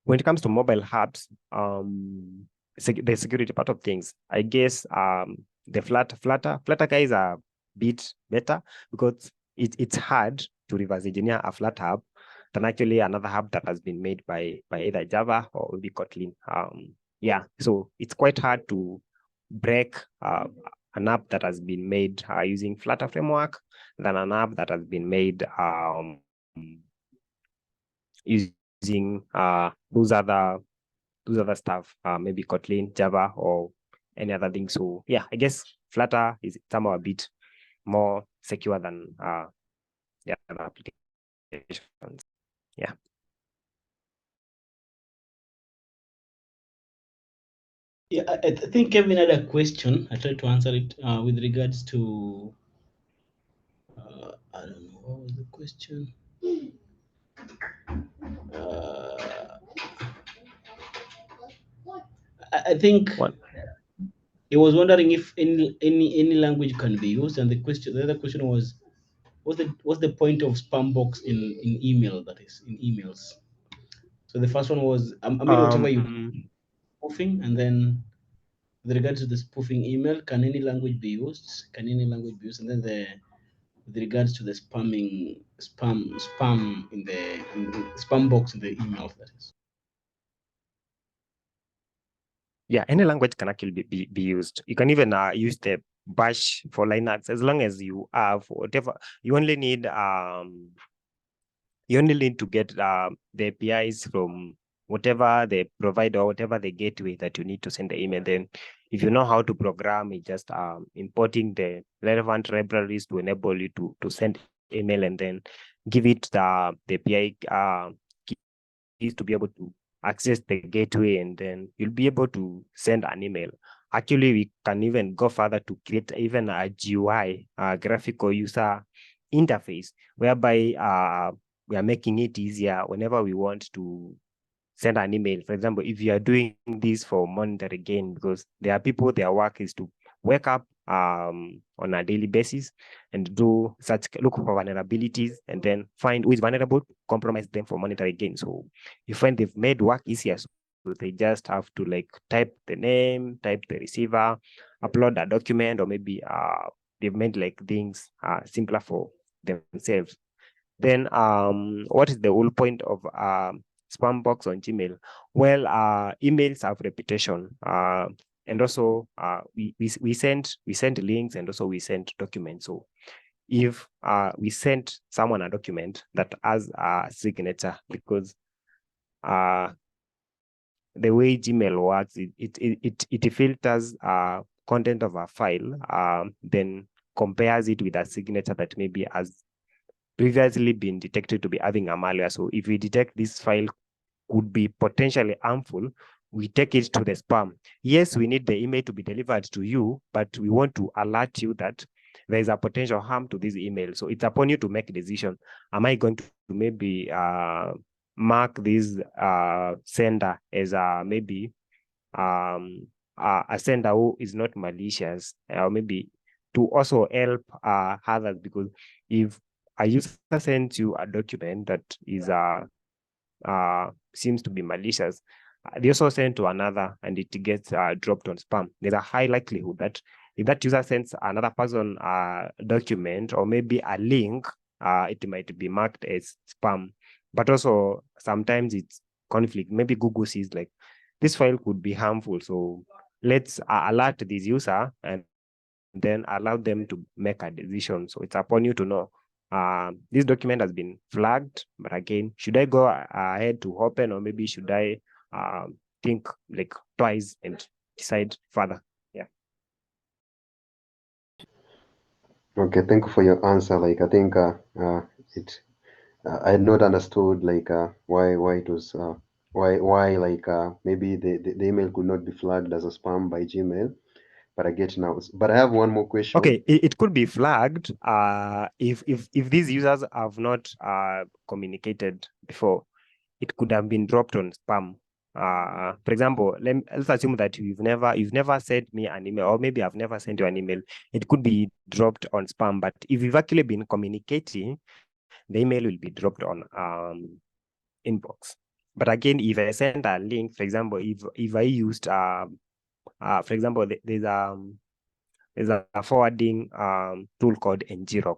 it comes to mobile hubs, the security part of things, I guess the Flutter guys are a bit better because it's hard to reverse engineer a Flutter hub than actually another hub that has been made by either Java or maybe Kotlin. Yeah, so it's quite hard to break an app that has been made using Flutter framework than an app that has been made using those other stuff, maybe Kotlin, Java, or any other thing. So yeah, I guess Flutter is somehow a bit more secure than the other applications. Yeah. Yeah, I think Kevin had a question. I tried to answer it with regards to I don't know, what was the question? I think he was wondering if any language can be used, and the other question was, what's the point of spam box in email, that is in emails? So the first one was I mean whatever you spoofing, and then with regards to the spoofing email, can any language be used? Can any language be used? And then with regards to the spam in the spam box in the email, that is. Yeah, any language can actually be used. You can even use the Bash for Linux, as long as you have whatever, you only need to get the APIs from whatever they provide or whatever the gateway that you need to send the email. Then if you know how to program, it's just importing the relevant libraries to enable you to send email, and then give it the API keys to be able to access the gateway, and then you'll be able to send an email. Actually, we can even go further to create even a GUI, a graphical user interface, whereby we are making it easier whenever we want to send an email. For example, if you are doing this for monetary gain, because there are people, their work is to wake up on a daily basis and do such, look for vulnerabilities and then find who is vulnerable, compromise them for monetary gain. So you find they've made work easier. So they just have to like type the name, type the receiver, upload a document, or maybe they've made like things simpler for themselves. Then what is the whole point of spam box on Gmail? Well, emails have reputation, and also we send links, and also we send documents. So if we send someone a document that has a signature, because the way Gmail works, it filters content of a file, then compares it with a signature that maybe has previously been detected to be having a malware. So if we detect this file could be potentially harmful, we take it to the spam. Yes, we need the email to be delivered to you, but we want to alert you that there is a potential harm to this email. So it's upon you to make a decision. Am I going to maybe mark this sender as maybe a sender who is not malicious, or maybe to also help others? Because if a user sends you a document that is seems to be malicious, they also send to another and it gets dropped on spam, there's a high likelihood that if that user sends another person a document or maybe a link, it might be marked as spam. But also sometimes it's conflict. Maybe Google sees like this file could be harmful, so let's alert this user and then allow them to make a decision. So it's upon you to know this document has been flagged, but again, should I go ahead to open, or maybe should I think like twice and decide further? Yeah. Okay, thank you for your answer. Like, I think it I had not understood like why it was why like maybe the email could not be flagged as a spam by Gmail, but I get now. But I have one more question. Okay, it could be flagged if these users have not communicated before. It could have been dropped on spam. For example, let's assume that you've never sent me an email, or maybe I've never sent you an email. It could be dropped on spam. But if you've actually been communicating, the email will be dropped on inbox. But again, if I send a link, for example, if I used for example, there's a forwarding tool called ngrok.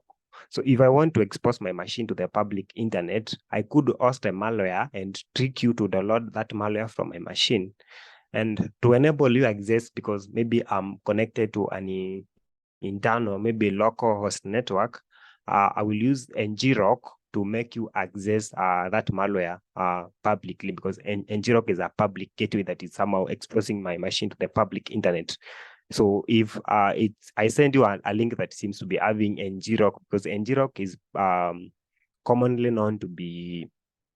So if I want to expose my machine to the public internet, I could host a malware and trick you to download that malware from my machine. And to enable you access, because maybe I'm connected to an internal, maybe local host network, I will use ngrok to make you access that malware publicly, because ngrok is a public gateway that is somehow exposing my machine to the public internet. So if I send you a link that seems to be having ngrok, because ngrok is commonly known to be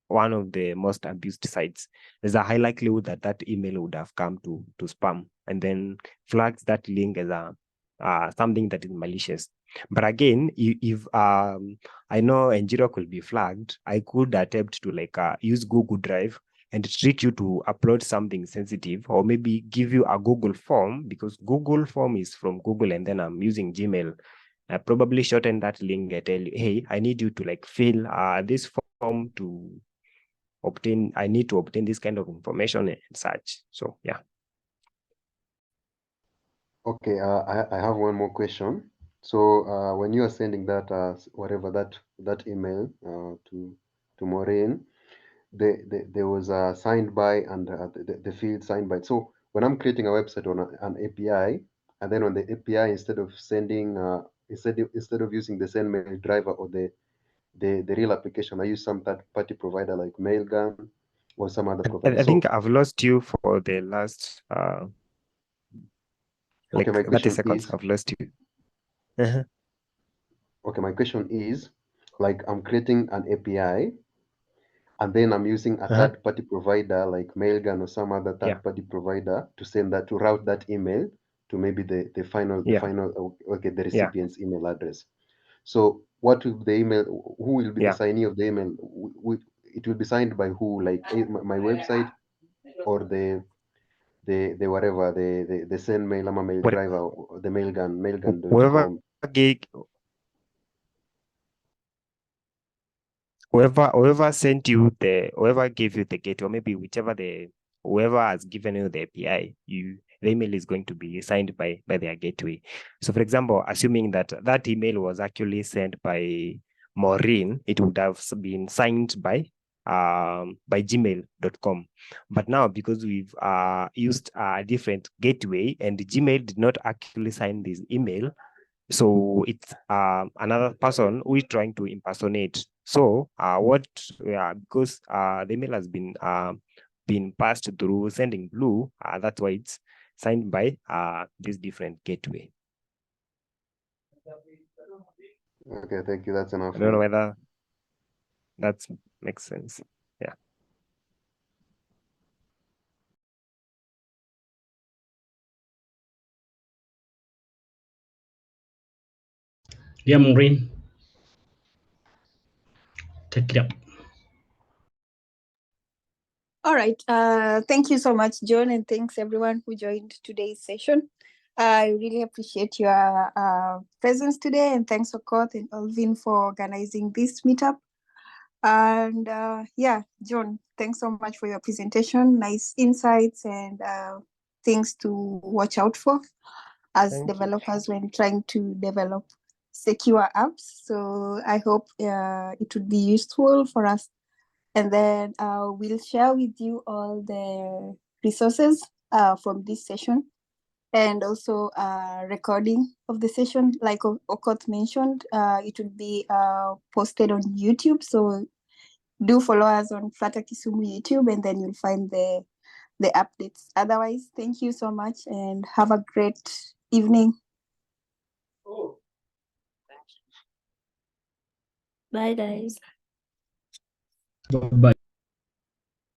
one of the most abused sites, there's a high likelihood that that email would have come to spam, and then flags that link as a something that is malicious. But again, if I know ngrok will be flagged, I could attempt to like use Google Drive and trick you to upload something sensitive, or maybe give you a Google form, because Google form is from Google, and then I'm using Gmail. I probably shorten that link and tell you, hey, I need you to like fill this form to obtain, I need to obtain this kind of information and such. So yeah. Okay, I have one more question. So when you are sending that whatever that email to Maureen, there was a signed by and the field signed by. So when I'm creating a website on an API, and then on the API, instead of sending instead of using the SendMail driver or the real application, I use some third-party provider like Mailgun or some other provider. I think I've lost you for the last like okay, my 30 question seconds. is, I've lost you. Uh-huh. okay, my question is, like, I'm creating an API, and then I'm using a third-party provider like Mailgun or some other third-party provider to send that, to route that email to maybe the final okay, the recipient's email address. So what will the email, who will be the signee of the email? It will be signed by who, like my website or the whatever, the SendMail, ama mail driver, or the mailgun.com. Whoever sent you whoever gave you the gateway, or maybe whoever has given you the API, the email is going to be signed by their gateway. So for example, assuming that email was actually sent by Maureen, it would have been signed by gmail.com. But now, because we've used a different gateway and Gmail did not actually sign this email, so it's another person who is trying to impersonate. So because the email has been passed through Sending Blue, that's why it's signed by this different gateway. Okay, thank you. That's enough. I don't know whether that makes sense. Yeah. Yeah, Maureen. Take it up. All right. Thank you so much, John, and thanks everyone who joined today's session. I really appreciate your presence today, and thanks Okoth and Alvin for organizing this meetup. And yeah, John, thanks so much for your presentation. Nice insights and things to watch out for as developers when trying to develop secure apps. So I hope it would be useful for us. And then we'll share with you all the resources from this session, and also a recording of the session. Like Okoth mentioned, it will be posted on YouTube. So do follow us on Flutter Kisumu YouTube, and then you'll find the updates. Otherwise, thank you so much and have a great evening. Bye, guys. Bye.